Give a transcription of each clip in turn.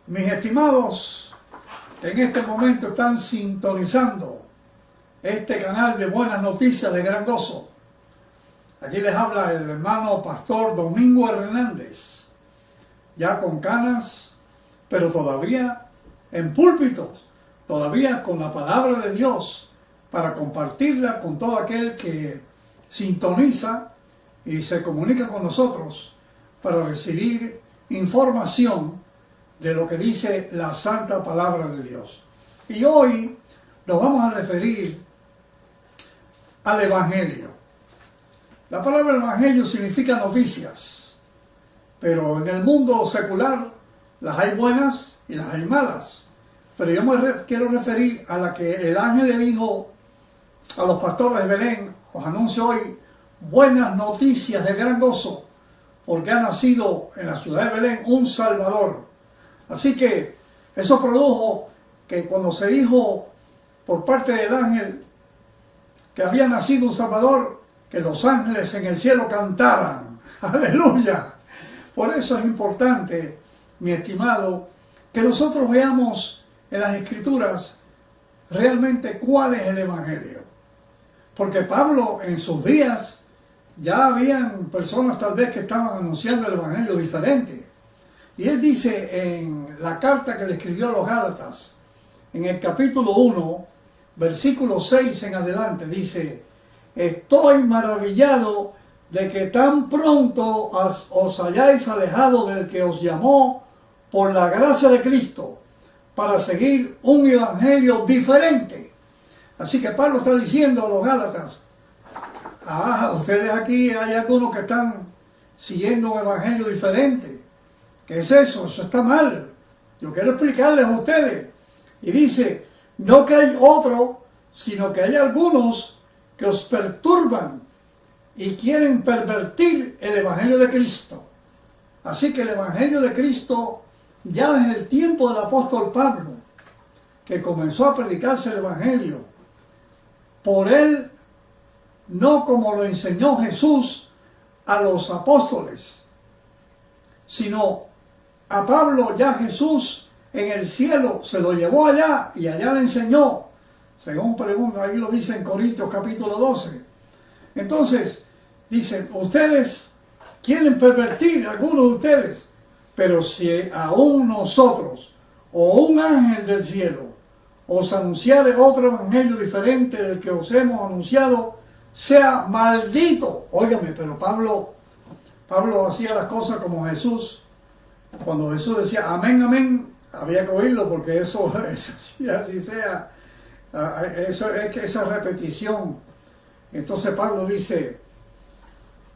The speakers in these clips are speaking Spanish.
Mis estimados, que en este momento están sintonizando este canal de buenas noticias de gran gozo. Aquí les habla el hermano pastor Domingo Hernández, ya con canas, pero todavía en púlpitos, todavía con la palabra de Dios para compartirla con todo aquel que sintoniza y se comunica con nosotros para recibir información de lo que dice la santa palabra de Dios. Y hoy nos vamos a referir al Evangelio. La palabra Evangelio significa noticias, pero en el mundo secular las hay buenas y las hay malas. Pero yo me quiero referir a la que el ángel le dijo a los pastores de Belén: os anuncio hoy buenas noticias de gran gozo, porque ha nacido en la ciudad de Belén un Salvador. Así que eso produjo que cuando se dijo por parte del ángel que había nacido un Salvador, que los ángeles en el cielo cantaran. ¡Aleluya! Por eso es importante, mi estimado, que nosotros veamos en las Escrituras realmente cuál es el Evangelio. Porque Pablo en sus días ya habían personas tal vez que estaban anunciando el Evangelio diferente. Y él dice en la carta que le escribió a los Gálatas, en el capítulo 1, versículo 6 en adelante, dice: estoy maravillado de que tan pronto os hayáis alejado del que os llamó por la gracia de Cristo para seguir un evangelio diferente. Así que Pablo está diciendo a los Gálatas: ustedes aquí hay algunos que están siguiendo un evangelio diferente. ¿Qué es eso? Eso está mal. Yo quiero explicarles a ustedes. Y dice: no que hay otro, sino que hay algunos que os perturban y quieren pervertir el Evangelio de Cristo. Así que el Evangelio de Cristo, ya desde el tiempo del apóstol Pablo, que comenzó a predicarse el Evangelio, por él, no como lo enseñó Jesús a los apóstoles, sino a Pablo ya Jesús en el cielo se lo llevó allá y allá le enseñó, según pregunta, ahí lo dice en Corintios capítulo 12. Entonces, dicen, ustedes quieren pervertir, algunos de ustedes, pero si aún nosotros o un ángel del cielo os anunciare otro evangelio diferente del que os hemos anunciado, sea maldito. Óigame, pero Pablo hacía las cosas como Jesús. Cuando Jesús decía amén, amén, había que oírlo, porque eso así sea. Eso es que esa repetición. Entonces Pablo dice: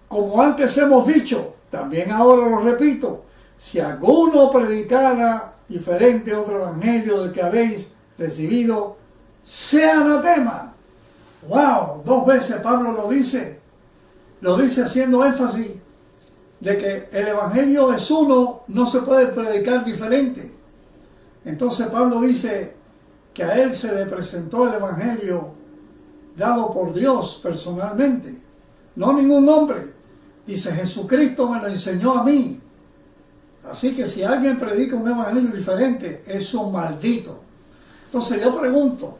como antes hemos dicho, también ahora lo repito, si alguno predicara diferente otro evangelio del que habéis recibido, sea anatema. ¡Wow! 2 veces Pablo lo dice haciendo énfasis de que el evangelio es uno, no se puede predicar diferente. Entonces Pablo dice que a él se le presentó el evangelio dado por Dios personalmente, no ningún hombre. Dice: Jesucristo me lo enseñó a mí. Así que si alguien predica un evangelio diferente, es un maldito. Entonces yo pregunto,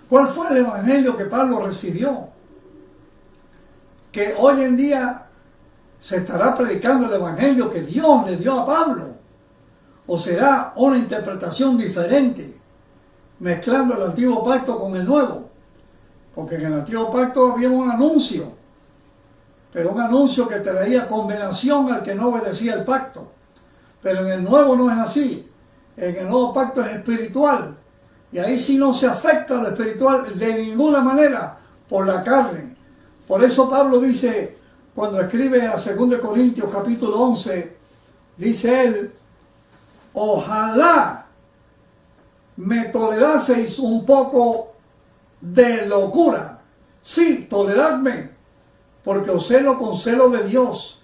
¿cuál fue el evangelio que Pablo recibió? Que hoy en día se estará predicando el evangelio que Dios le dio a Pablo, o será una interpretación diferente, mezclando el antiguo pacto con el nuevo. Porque en el antiguo pacto había un anuncio, pero un anuncio que traía condenación al que no obedecía el pacto. Pero en el nuevo no es así. En el nuevo pacto es espiritual, y ahí sí no se afecta lo espiritual de ninguna manera por la carne. Por eso Pablo dice, cuando escribe a 2 Corintios capítulo 11, dice él: ojalá me toleraseis un poco de locura. Sí, toleradme, porque os celo con celo de Dios,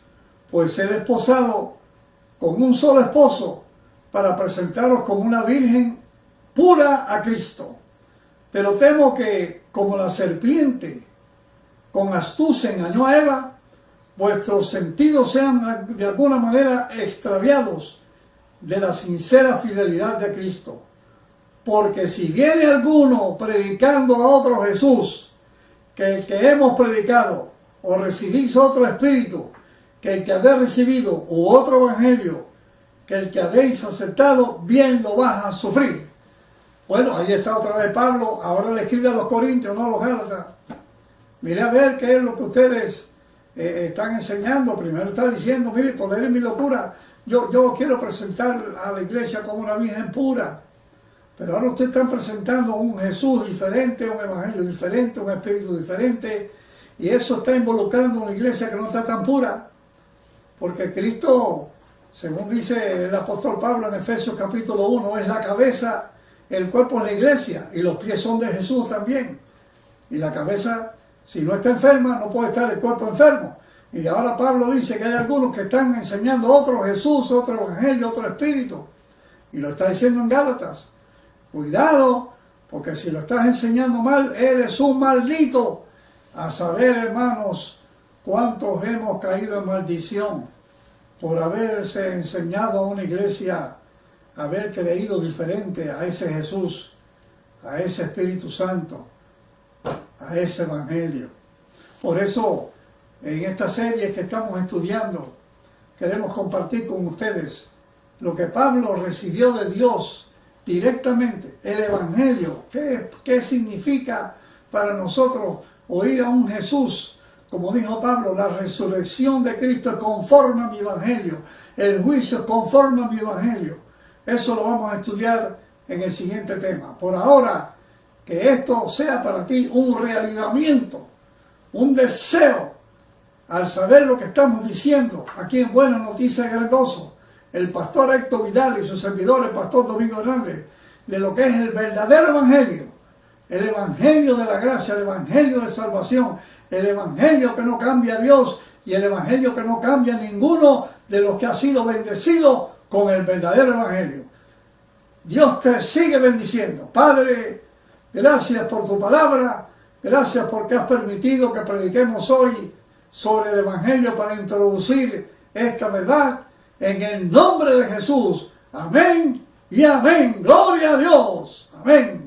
pues he desposado con un solo esposo para presentaros como una virgen pura a Cristo. Pero temo que, como la serpiente con astucia engañó a Eva, vuestros sentidos sean de alguna manera extraviados de la sincera fidelidad de Cristo. Porque si viene alguno predicando a otro Jesús, que el que hemos predicado, o recibís otro espíritu, que el que habéis recibido, u otro evangelio, que el que habéis aceptado, bien lo vas a sufrir. Bueno, ahí está otra vez Pablo, ahora le escribe a los Corintios, no a los Gálatas. Mire a ver qué es lo que ustedes están enseñando. Primero está diciendo, mire, toleren mi locura. Yo quiero presentar a la iglesia como una virgen pura. Pero ahora ustedes están presentando un Jesús diferente, un evangelio diferente, un espíritu diferente. Y eso está involucrando a una iglesia que no está tan pura. Porque Cristo, según dice el apóstol Pablo en Efesios capítulo 1, es la cabeza, el cuerpo es la iglesia. Y los pies son de Jesús también. Y la cabeza, si no está enferma, no puede estar el cuerpo enfermo. Y ahora Pablo dice que hay algunos que están enseñando otro Jesús, otro evangelio, otro espíritu. Y lo está diciendo en Gálatas. Cuidado, porque si lo estás enseñando mal, eres un maldito. A saber, hermanos, cuántos hemos caído en maldición por haberse enseñado a una iglesia, haber creído diferente a ese Jesús, a ese Espíritu Santo, a ese evangelio. Por eso, en esta serie que estamos estudiando, queremos compartir con ustedes lo que Pablo recibió de Dios directamente, el evangelio. ¿Qué significa para nosotros oír a un Jesús? Como dijo Pablo, la resurrección de Cristo es conforme a mi evangelio, el juicio es conforme a mi evangelio. Eso lo vamos a estudiar en el siguiente tema. Por ahora, que esto sea para ti un reavivamiento, un deseo, al saber lo que estamos diciendo aquí en Buenas Noticias de Gran Gozo, el pastor Héctor Vidal y su servidor, el pastor Domingo Hernández, de lo que es el verdadero evangelio, el evangelio de la gracia, el evangelio de salvación, el evangelio que no cambia a Dios y el evangelio que no cambia a ninguno de los que ha sido bendecido con el verdadero evangelio. Dios te sigue bendiciendo. Padre, gracias por tu palabra, gracias porque has permitido que prediquemos hoy sobre el evangelio para introducir esta verdad. En el nombre de Jesús. Amén y amén. Gloria a Dios. Amén.